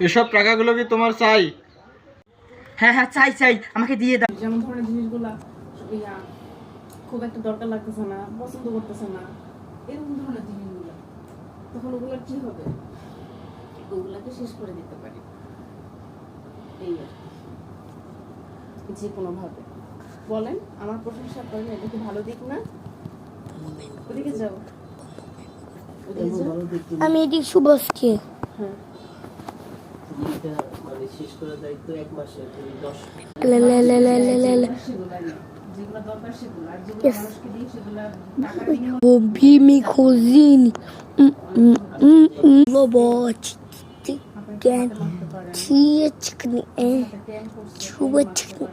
এসব টাকাগুলো কি তোমার চাই? হ্যাঁ হ্যাঁ চাই চাই, আমাকে দিয়ে দাও। যেমন ধরনের জিনিসগুলা খুব একটা দরকার লাগতেছে না, পছন্দ করতেছে না, এরকম ধরনের জিনিসগুলো, তখন ওগুলোর কি হবে? ওগুলাকে শেষ করে দিতে পারি এই আর কি। যে কোনোভাবে বলেন, আমার প্রশংসা করেন, এটা কি ভালো দিক না? ওদিকে যাও, ওদিকে যাও। আমি এদিক শুভসকে হ্যাঁ মানে শেষ করে দেয় তো 1 মাসে 10 যেগুলো দরকার সেগুলো, আর যেগুলো মানুষকে দিই সেগুলো টাকা বিনিময়ে Bobby me cozinha. Vovó, chicken, tia chicken, chuva chicken,